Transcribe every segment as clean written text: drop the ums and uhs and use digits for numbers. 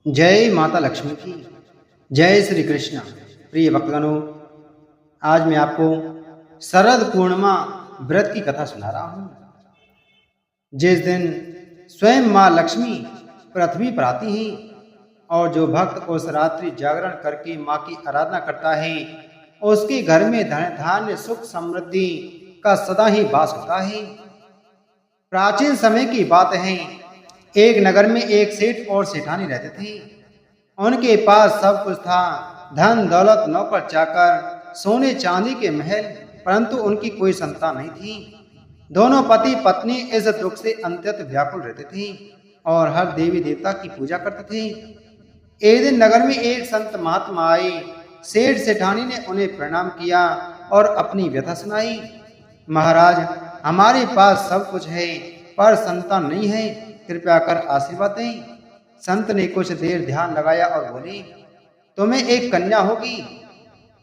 जय माता लक्ष्मी की। जय श्री कृष्ण। प्रिय भक्तगणों, आज मैं आपको शरद पूर्णिमा व्रत की कथा सुना रहा हूं। जिस दिन स्वयं माँ लक्ष्मी पृथ्वी पर आती हैं और जो भक्त उस रात्रि जागरण करके माँ की आराधना करता है, उसके घर में धन धान्य सुख समृद्धि का सदा ही वास होता है। प्राचीन समय की बात है, एक नगर में एक सेठ और सेठानी रहते थे। उनके पास सब कुछ था, धन दौलत नौकर चाकर सोने चांदी के महल, परंतु उनकी कोई संतान नहीं थी। दोनों पति पत्नी इस दुख से अत्यंत व्याकुल रहते थे और हर देवी देवता की पूजा करते थे। एक दिन नगर में एक संत महात्मा आए। सेठ सेठानी ने उन्हें प्रणाम किया और अपनी व्यथा सुनाई। महाराज, हमारे पास सब कुछ है पर संतान नहीं है, कृपया कर आशीर्वाद दें। संत ने कुछ देर ध्यान लगाया और बोले, तुम्हें एक कन्या होगी,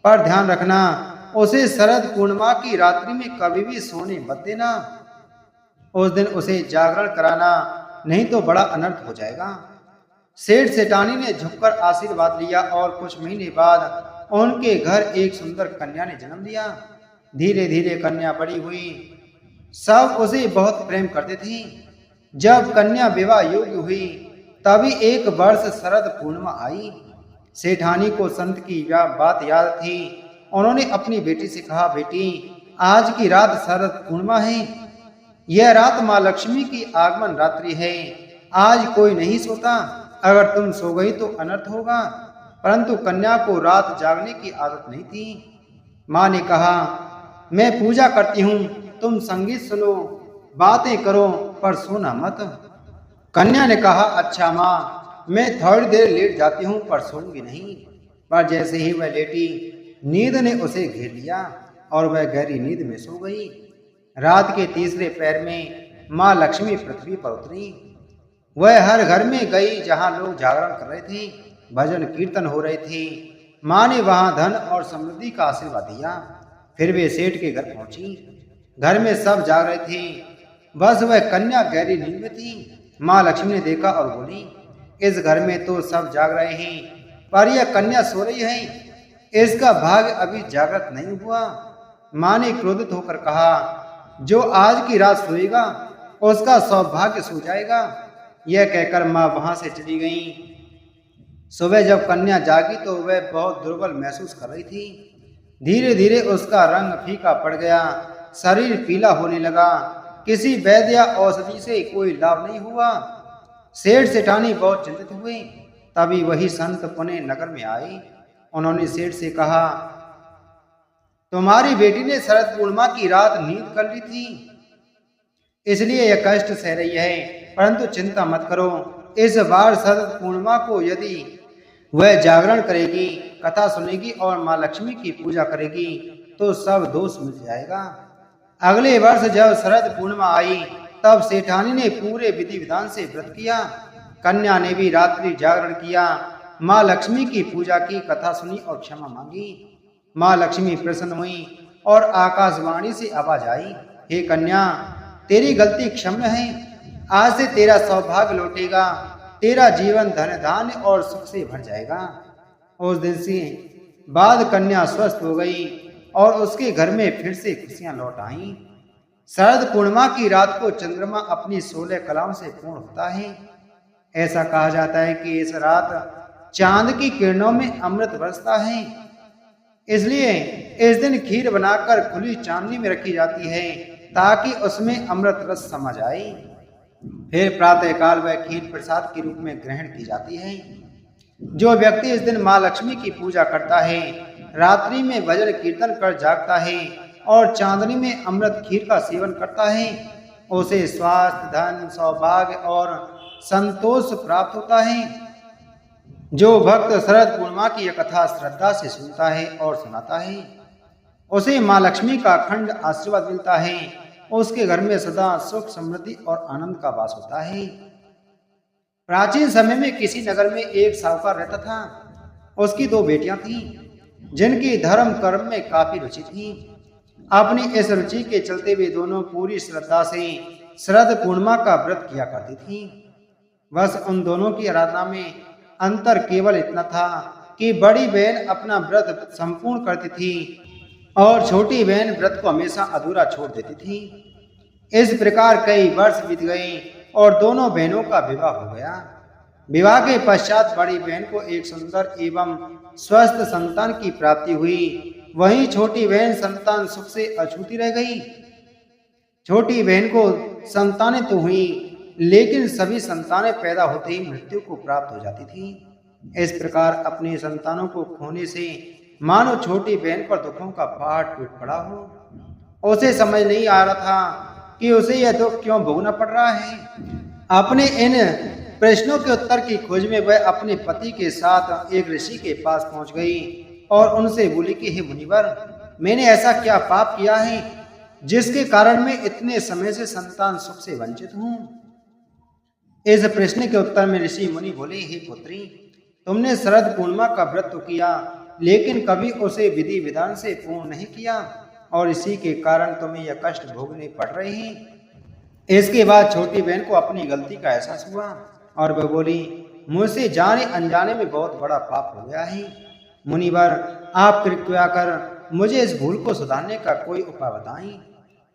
पर ध्यान रखना उसे शरद पूर्णिमा की रात्रि में कभी भी सोने मत देना। उस दिन उसे जागरण कराना, नहीं तो बड़ा अनर्थ हो जाएगा। सेठ सेठानी ने झुककर आशीर्वाद लिया और कुछ महीने बाद उनके घर एक सुंदर कन्या ने जन्म लिया। धीरे धीरे कन्या बड़ी हुई। सब उसे बहुत प्रेम करते थे। जब कन्या विवाह योग्य हुई, तभी एक वर्ष शरद पूर्णिमा आई। सेठानी को संत की बात याद थी। उन्होंने अपनी बेटी से कहा, बेटी, आज की रात शरद पूर्णिमा है। यह रात माँ लक्ष्मी की आगमन रात्रि है। आज कोई नहीं सोता, अगर तुम सो गई तो अनर्थ होगा। परंतु कन्या को रात जागने की आदत नहीं थी। माँ ने कहा, मैं पूजा करती हूँ, तुम संगीत सुनो, बातें करो, पर सोना मत। कन्या ने कहा, अच्छा माँ, मैं थोड़ी देर लेट जाती हूँ पर सोऊंगी नहीं। पर जैसे ही वह लेटी, नींद ने उसे घेर लिया और वह गहरी नींद में सो गई। रात के तीसरे पहर में माँ लक्ष्मी पृथ्वी पर उतरी। वह हर घर में गई जहाँ लोग जागरण कर रहे थे, भजन कीर्तन हो रहे थे। माँ ने वहाँ धन और समृद्धि का आशीर्वाद दिया। फिर वे सेठ के घर पहुंची। घर में सब जाग रहे थे, बस वह कन्या गहरी नींद में थी। माँ लक्ष्मी ने देखा और बोली, इस घर में तो सब जाग रहे हैं, पर यह कन्या सो रही है, इसका भाग्य अभी जागृत नहीं हुआ। माँ ने क्रोधित होकर कहा, जो आज की रात सोएगा उसका सौभाग्य सो जाएगा। यह कहकर माँ वहां से चली गई। सुबह जब कन्या जागी तो वह बहुत दुर्बल महसूस कर रही थी। धीरे धीरे उसका रंग फीका पड़ गया, शरीर पीला होने लगा। किसी वैद्य या औषधि से कोई लाभ नहीं हुआ। सेठ सेठानी बहुत चिंतित हुए। तभी वही संत पुणे नगर में आए। उन्होंने सेठ से कहा, तुम्हारी बेटी ने शरद पूर्णिमा की रात नींद कर ली थी, इसलिए यह कष्ट सह रही है, परंतु चिंता मत करो। इस बार शरद पूर्णिमा को यदि वह जागरण करेगी, कथा सुनेगी और माँ लक्ष्मी की पूजा करेगी तो सब दोष मिट जाएगा। अगले वर्ष जब शरद पूर्णिमा आई, तब सेठानी ने पूरे विधि विधान से व्रत किया। कन्या ने भी रात्रि जागरण किया, माँ लक्ष्मी की पूजा की, कथा सुनी और क्षमा मांगी। माँ लक्ष्मी प्रसन्न हुई और आकाशवाणी से आवाज आई, हे कन्या, तेरी गलती क्षम्य है। आज से तेरा सौभाग्य लौटेगा, तेरा जीवन धन धान्य और सुख से भर जाएगा। उस दिन से बाद कन्या स्वस्थ हो गई और उसके घर में फिर से खुशियां लौट आईं। शरद पूर्णिमा की रात को चंद्रमा अपनी 16 कलाओं से पूर्ण होता है। ऐसा कहा जाता है कि इस रात चांद की किरणों में अमृत बरसता है, इसलिए इस दिन खीर बनाकर खुली चांदनी में रखी जाती है ताकि उसमें अमृत रस समा जाए। फिर प्रातःकाल वह खीर प्रसाद के रूप में ग्रहण की जाती है। जो व्यक्ति इस दिन माँ लक्ष्मी की पूजा करता है, रात्रि में भजन कीर्तन कर जागता है और चांदनी में अमृत खीर का सेवन करता है, उसे स्वास्थ्य, धन, सौभाग्य और संतोष प्राप्त होता है। जो भक्त शरद पूर्णिमा की यह कथा श्रद्धा से सुनता है और सुनाता है, उसे माँ लक्ष्मी का अखंड आशीर्वाद मिलता है। उसके घर में सदा सुख समृद्धि और आनंद का वास होता है। प्राचीन समय में किसी नगर में एक साहूकार रहता था। उसकी 2 बेटियां थीं, जिनकी धर्म कर्म में काफी रुचि थी। अपनी इस रुचि के चलते वे दोनों पूरी श्रद्धा से शरद पूर्णिमा का व्रत किया करती थीं। बस उन दोनों की आराधना में अंतर केवल इतना था कि बड़ी बहन अपना व्रत संपूर्ण करती थी और छोटी बहन व्रत को हमेशा अधूरा छोड़ देती थी। इस प्रकार कई वर्ष बीत गए और दोनों बहनों का विवाह हो गया। विवाह के पश्चात बड़ी बहन को एक सुंदर एवं स्वस्थ संतान की प्राप्ति हुई, वहीं छोटी बहन संतान सुख से अछूती रह गई। छोटी बहन को संतानें तो हुई, लेकिन सभी संतानें पैदा होते ही मृत्यु को प्राप्त हो जाती थी। इस प्रकार अपनी संतानों को खोने से मानो छोटी बहन पर दुखों का पहाड़ टूट पड़ा हो। उसे समझ नहीं आ रहा था कि उसे यह दुख क्यों भोगना पड़ रहा है। अपने इन प्रश्नों के उत्तर की खोज में वह अपने पति के साथ एक ऋषि के पास पहुंच गई और उनसे बोली कि हे मुनिवर, मैंने ऐसा क्या पाप किया है जिसके कारण मैं इतने समय से संतान सुख से वंचित हूं। इस प्रश्न के उत्तर में ऋषि मुनि बोले, हे पुत्री, तुमने शरद पूर्णिमा का व्रत तो किया, लेकिन कभी उसे विधि विधान से पूर्ण नहीं किया और इसी के कारण तुम्हें यह कष्ट भोगने पड़ रहे हैं। इसके बाद छोटी बहन को अपनी गलती का एहसास हुआ और वह बोली, मुझसे जाने अनजाने में बहुत बड़ा पाप हो गया है। मुनिवर, आप कृपया कर मुझे इस भूल को सुधारने का कोई उपाय बताएं।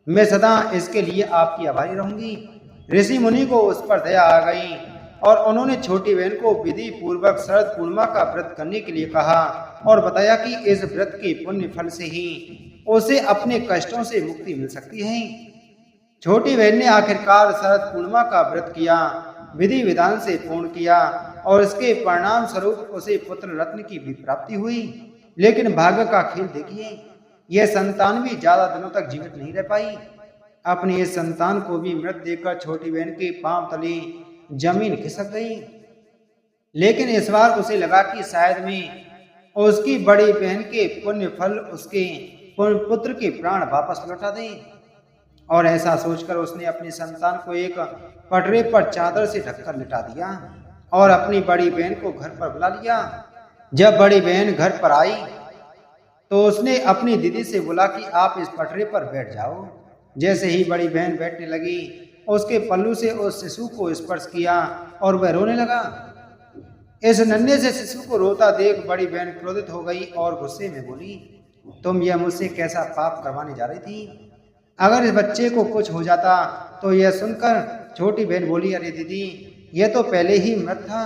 मैं सदा इसके लिए आपकी आभारी रहूंगी। ऋषि मुनि को उस पर दया आ गई और उन्होंने छोटी बहन को विधि पूर्वक शरद पूर्णिमा का व्रत करने के लिए कहा और बताया कि इस व्रत के पुण्य फल से ही उसे अपने कष्टों से मुक्ति मिल सकती है। छोटी बहन ने आखिरकार शरद पूर्णिमा का व्रत किया, विधि विधान से पूर्ण किया और इसके परिणाम स्वरूप उसे पुत्र रत्न की भी प्राप्ति हुई। लेकिन भाग्य का खेल देखिए, यह संतान भी ज्यादा दिनों तक जीवित नहीं रह पाई। अपनी इस संतान को भी मृत देखकर छोटी बहन के पांव तले जमीन खिसक गई। लेकिन इस बार उसे लगा कि शायद मैं उसकी बड़ी बहन के पुण्य फल उसके पुत्र के प्राण वापस लौटा दें, और ऐसा सोचकर उसने अपनी संतान को एक पटरे पर चादर से ढककर लिटा दिया और अपनी बड़ी बहन को घर पर बुला लिया। जब बड़ी बहन घर पर आई तो उसने अपनी दीदी से बोला कि आप इस पटरे पर बैठ जाओ। जैसे ही बड़ी बहन बैठने लगी, उसके पल्लू से उस शिशु को स्पर्श किया और वह रोने लगा। इस नन्हे से शिशु को रोता देख बड़ी बहन क्रोधित हो गई और गुस्से में बोली, तुम यह मुझसे कैसा पाप करवाने जा रही थी? अगर इस बच्चे को कुछ हो जाता तो यह सुनकर छोटी बहन बोली, अरे दीदी, यह तो पहले ही मृत था।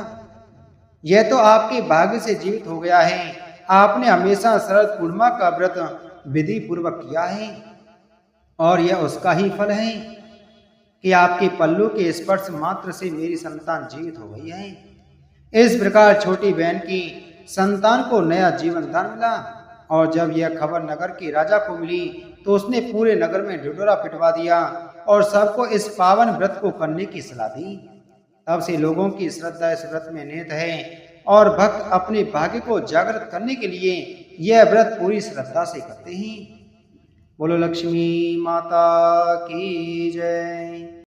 यह तो आपके भाग्य से जीवित हो गया है। आपने हमेशा शरद पूर्णिमा का व्रत विधि पूर्वक किया है और यह उसका ही फल है कि आपके पल्लू के स्पर्श मात्र से मेरी संतान जीवित हो गई है। इस प्रकार छोटी बहन की संतान को नया जीवन दान मिला और जब यह खबर नगर के राजा को मिली तो उसने पूरे नगर में ढिढोरा पिटवा दिया और सबको इस पावन व्रत को करने की सलाह दी। तब से लोगों की श्रद्धा इस व्रत में निहित है और भक्त अपने भाग्य को जागृत करने के लिए यह व्रत पूरी श्रद्धा से करते हैं। बोलो लक्ष्मी माता की जय।